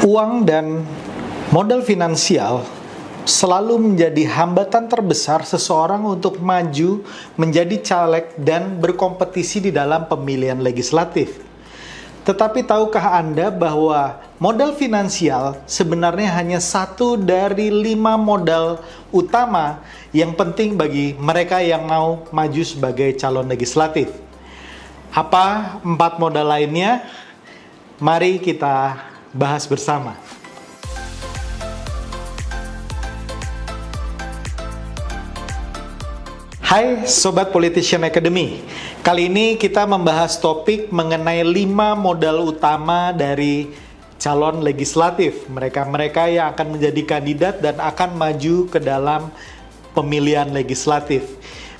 Uang dan modal finansial selalu menjadi hambatan terbesar seseorang untuk maju menjadi caleg dan berkompetisi di dalam pemilihan legislatif. Tetapi tahukah Anda bahwa modal finansial sebenarnya hanya satu dari 5 modal utama yang penting bagi mereka yang mau maju sebagai calon legislatif? Apa 4 modal lainnya? Mari kita bahas bersama. Hai Sobat Politician Academy. Kali ini kita membahas topik mengenai 5 modal utama dari calon legislatif. Mereka-mereka yang akan menjadi kandidat dan akan maju ke dalam pemilihan legislatif.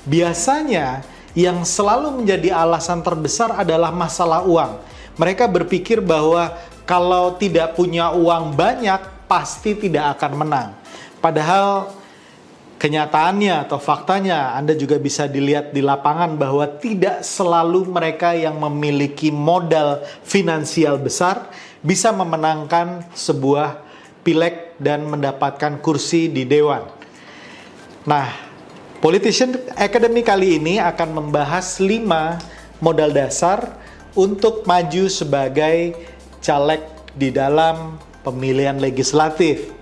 Biasanya yang selalu menjadi alasan terbesar adalah masalah uang. Mereka berpikir bahwa kalau tidak punya uang banyak, pasti tidak akan menang. Padahal kenyataannya atau faktanya, Anda juga bisa dilihat di lapangan bahwa tidak selalu mereka yang memiliki modal finansial besar bisa memenangkan sebuah pileg dan mendapatkan kursi di dewan. Nah, Politician Academy kali ini akan membahas 5 modal dasar untuk maju sebagai caleg di dalam pemilihan legislatif.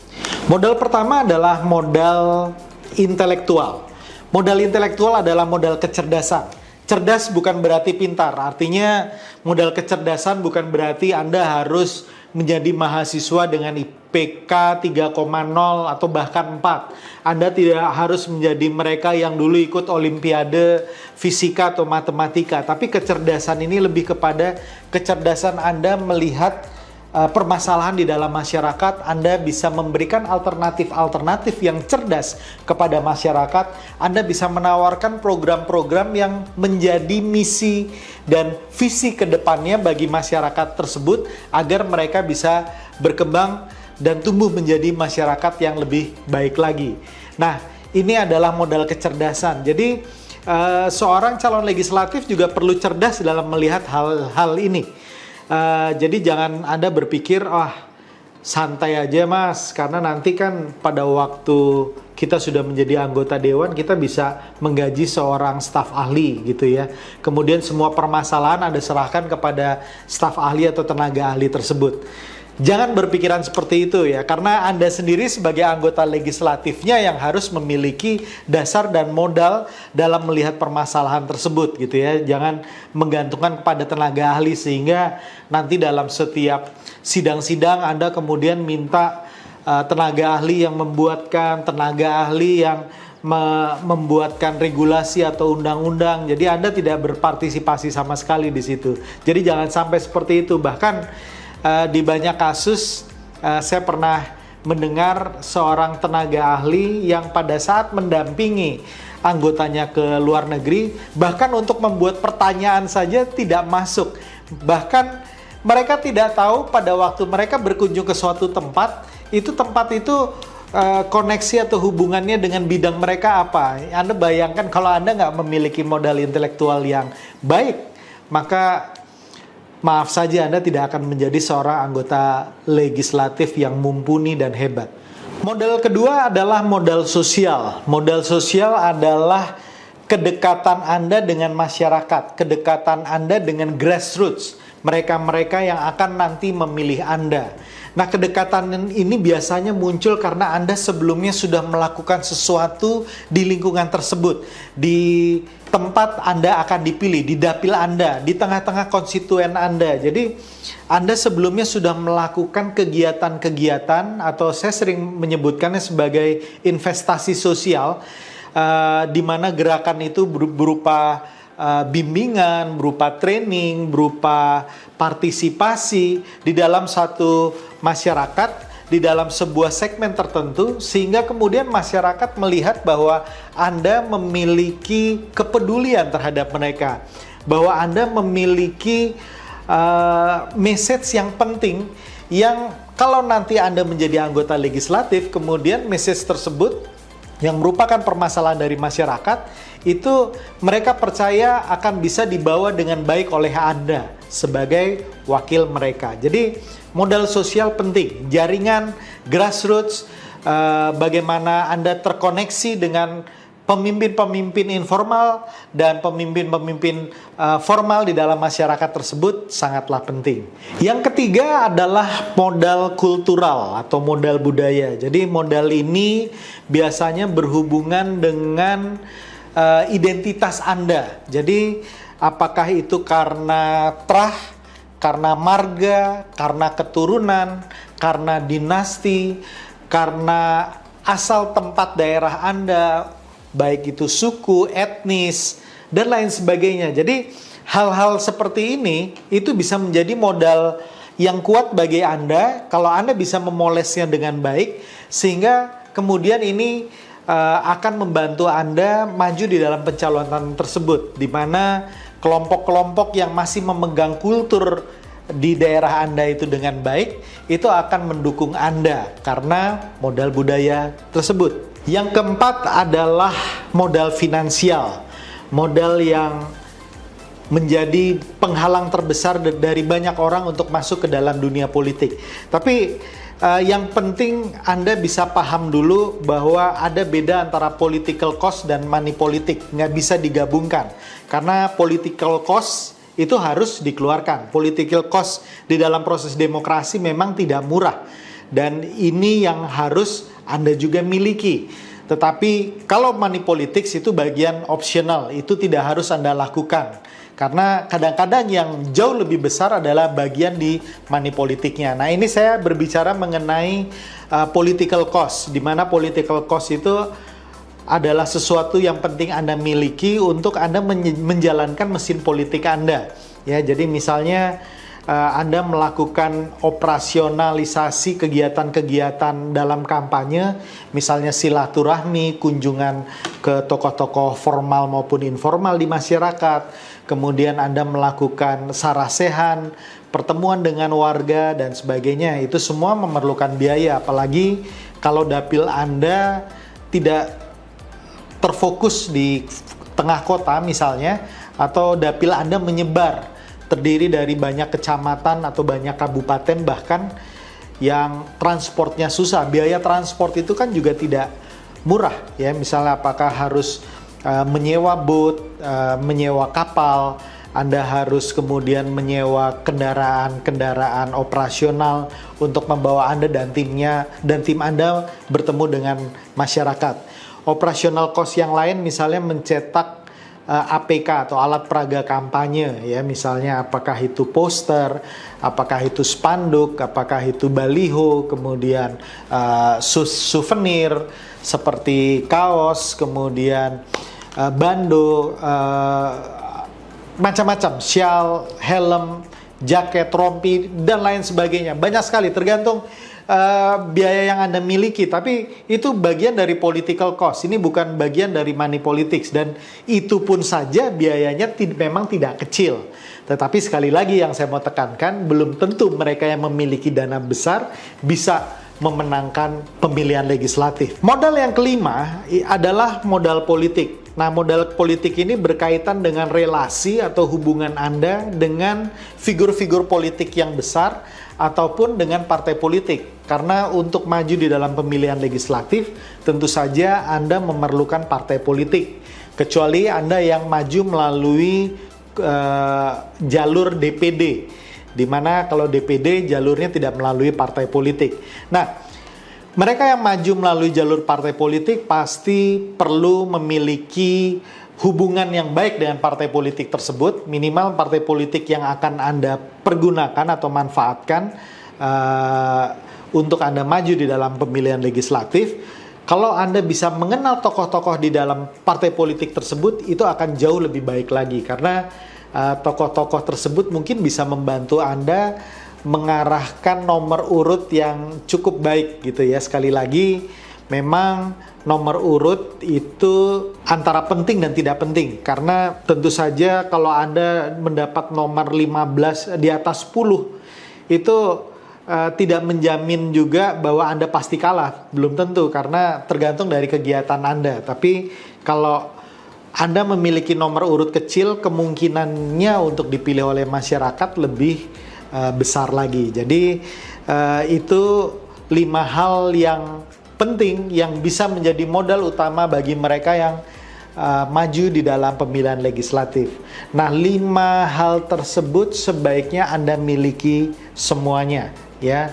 Modal pertama adalah modal intelektual. Modal intelektual adalah modal kecerdasan. Cerdas bukan berarti pintar. Artinya modal kecerdasan bukan berarti Anda harus menjadi mahasiswa dengan IPK 3,0 atau bahkan 4. Anda tidak harus menjadi mereka yang dulu ikut olimpiade fisika atau matematika. Tapi kecerdasan ini lebih kepada kecerdasan Anda melihat permasalahan di dalam masyarakat. Anda bisa memberikan alternatif-alternatif yang cerdas kepada masyarakat. Anda bisa menawarkan program-program yang menjadi misi dan visi ke depannya bagi masyarakat tersebut agar mereka bisa berkembang dan tumbuh menjadi masyarakat yang lebih baik lagi. Nah, ini adalah modal kecerdasan. Jadi, seorang calon legislatif juga perlu cerdas dalam melihat hal ini. Jadi jangan Anda berpikir, santai aja mas, karena nanti kan pada waktu kita sudah menjadi anggota dewan, kita bisa menggaji seorang staf ahli gitu ya. Kemudian semua permasalahan Anda serahkan kepada staf ahli atau tenaga ahli tersebut. Jangan berpikiran seperti itu ya, karena Anda sendiri sebagai anggota legislatifnya yang harus memiliki dasar dan modal dalam melihat permasalahan tersebut gitu ya. Jangan menggantungkan kepada tenaga ahli sehingga nanti dalam setiap sidang-sidang Anda kemudian minta tenaga ahli yang membuatkan, tenaga ahli yang membuatkan regulasi atau undang-undang. Jadi Anda tidak berpartisipasi sama sekali di situ. Jadi jangan sampai seperti itu. Bahkan di banyak kasus saya pernah mendengar seorang tenaga ahli yang pada saat mendampingi anggotanya ke luar negeri, bahkan untuk membuat pertanyaan saja tidak masuk. Bahkan mereka tidak tahu pada waktu mereka berkunjung ke suatu tempat itu koneksi atau hubungannya dengan bidang mereka apa. Anda bayangkan kalau Anda nggak memiliki modal intelektual yang baik, maka maaf saja Anda tidak akan menjadi seorang anggota legislatif yang mumpuni dan hebat. Modal kedua adalah modal sosial. Modal sosial adalah kedekatan Anda dengan masyarakat, kedekatan Anda dengan grassroots, mereka-mereka yang akan nanti memilih Anda. Nah, kedekatan ini biasanya muncul karena Anda sebelumnya sudah melakukan sesuatu di lingkungan tersebut, di tempat Anda akan dipilih, di dapil Anda, di tengah-tengah konstituen Anda. Jadi, Anda sebelumnya sudah melakukan kegiatan-kegiatan, atau saya sering menyebutkannya sebagai investasi sosial, di mana gerakan itu berupa bimbingan, berupa training, berupa partisipasi di dalam satu masyarakat, di dalam sebuah segmen tertentu, sehingga kemudian masyarakat melihat bahwa Anda memiliki kepedulian terhadap mereka, bahwa Anda memiliki message yang penting, yang kalau nanti Anda menjadi anggota legislatif, kemudian message tersebut yang merupakan permasalahan dari masyarakat itu mereka percaya akan bisa dibawa dengan baik oleh Anda sebagai wakil mereka. Jadi modal sosial penting, jaringan grassroots, bagaimana Anda terkoneksi dengan pemimpin-pemimpin informal dan pemimpin-pemimpin formal di dalam masyarakat tersebut sangatlah penting. Yang ketiga adalah modal kultural atau modal budaya. Jadi modal ini biasanya berhubungan dengan identitas Anda. Jadi apakah itu karena trah, karena marga, karena keturunan, karena dinasti, karena asal tempat daerah Anda, baik itu suku, etnis, dan lain sebagainya. Jadi hal-hal seperti ini itu bisa menjadi modal yang kuat bagi Anda kalau Anda bisa memolesnya dengan baik, sehingga kemudian ini akan membantu Anda maju di dalam pencalonan tersebut, di mana kelompok-kelompok yang masih memegang kultur di daerah Anda itu dengan baik, itu akan mendukung Anda karena modal budaya tersebut. Yang keempat adalah modal finansial, modal yang menjadi penghalang terbesar dari banyak orang untuk masuk ke dalam dunia politik. Tapi yang penting Anda bisa paham dulu bahwa ada beda antara political cost dan money politik, nggak bisa digabungkan. Karena political cost itu harus dikeluarkan. Political cost di dalam proses demokrasi memang tidak murah. Dan ini yang harus Anda juga miliki. Tetapi kalau money politics itu bagian opsional, itu tidak harus Anda lakukan. Karena kadang-kadang yang jauh lebih besar adalah bagian di money politiknya. Nah, ini saya berbicara mengenai political cost, di mana political cost itu adalah sesuatu yang penting Anda miliki untuk Anda menjalankan mesin politik Anda. Ya, jadi misalnya Anda melakukan operasionalisasi kegiatan-kegiatan dalam kampanye, misalnya silaturahmi, kunjungan ke tokoh-tokoh formal maupun informal di masyarakat, kemudian Anda melakukan sarasehan, pertemuan dengan warga, dan sebagainya. Itu semua memerlukan biaya, apalagi kalau dapil Anda tidak terfokus di tengah kota misalnya, atau dapil Anda menyebar, terdiri dari banyak kecamatan atau banyak kabupaten bahkan yang transportnya susah. Biaya transport itu kan juga tidak murah ya. Misalnya apakah harus menyewa boat, menyewa kapal, Anda harus kemudian menyewa kendaraan operasional untuk membawa Anda dan timnya dan tim Anda bertemu dengan masyarakat. Operasional cost yang lain misalnya mencetak APK atau alat peraga kampanye ya, misalnya apakah itu poster, apakah itu spanduk, apakah itu baliho, kemudian souvenir seperti kaos, kemudian bando, macam-macam, syal, helm, jaket, rompi, dan lain sebagainya. Banyak sekali, tergantung biaya yang Anda miliki, tapi itu bagian dari political cost. Ini bukan bagian dari money politics, dan itu pun saja biayanya memang tidak kecil. Tetapi sekali lagi yang saya mau tekankan, belum tentu mereka yang memiliki dana besar bisa memenangkan pemilihan legislatif. Modal yang kelima adalah modal politik. Nah, modal politik ini berkaitan dengan relasi atau hubungan Anda dengan figur-figur politik yang besar ataupun dengan partai politik. Karena untuk maju di dalam pemilihan legislatif, tentu saja Anda memerlukan partai politik. Kecuali Anda yang maju melalui jalur DPD, di mana kalau DPD jalurnya tidak melalui partai politik. Nah, mereka yang maju melalui jalur partai politik pasti perlu memiliki hubungan yang baik dengan partai politik tersebut, minimal partai politik yang akan Anda pergunakan atau manfaatkan untuk Anda maju di dalam pemilihan legislatif. Kalau Anda bisa mengenal tokoh-tokoh di dalam partai politik tersebut, itu akan jauh lebih baik lagi, karena tokoh-tokoh tersebut mungkin bisa membantu Anda mengarahkan nomor urut yang cukup baik gitu ya. Sekali lagi, memang nomor urut itu antara penting dan tidak penting, karena tentu saja kalau Anda mendapat nomor 15 di atas 10 itu tidak menjamin juga bahwa Anda pasti kalah. Belum tentu, karena tergantung dari kegiatan Anda. Tapi kalau Anda memiliki nomor urut kecil, kemungkinannya untuk dipilih oleh masyarakat lebih besar lagi. Jadi itu 5 hal yang penting yang bisa menjadi modal utama bagi mereka yang maju di dalam pemilihan legislatif. Nah, 5 hal tersebut sebaiknya Anda miliki semuanya, ya,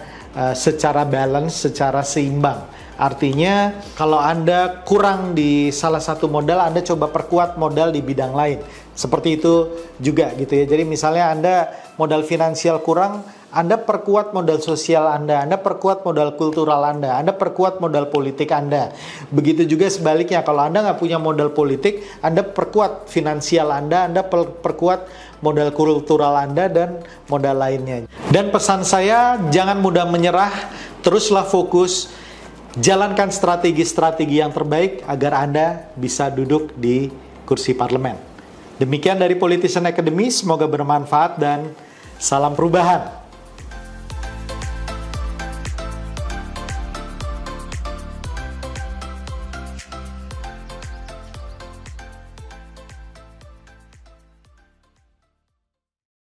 secara balance, secara seimbang. Artinya, kalau Anda kurang di salah satu modal, Anda coba perkuat modal di bidang lain. Seperti itu juga gitu ya. Jadi misalnya Anda modal finansial kurang, Anda perkuat modal sosial Anda perkuat modal kultural Anda perkuat modal politik Anda. Begitu juga sebaliknya, kalau Anda nggak punya modal politik, Anda perkuat finansial Anda perkuat modal kultural Anda dan modal lainnya. Dan pesan saya, jangan mudah menyerah, teruslah fokus, jalankan strategi-strategi yang terbaik agar Anda bisa duduk di kursi parlemen. Demikian dari Politician Academy, semoga bermanfaat dan salam perubahan.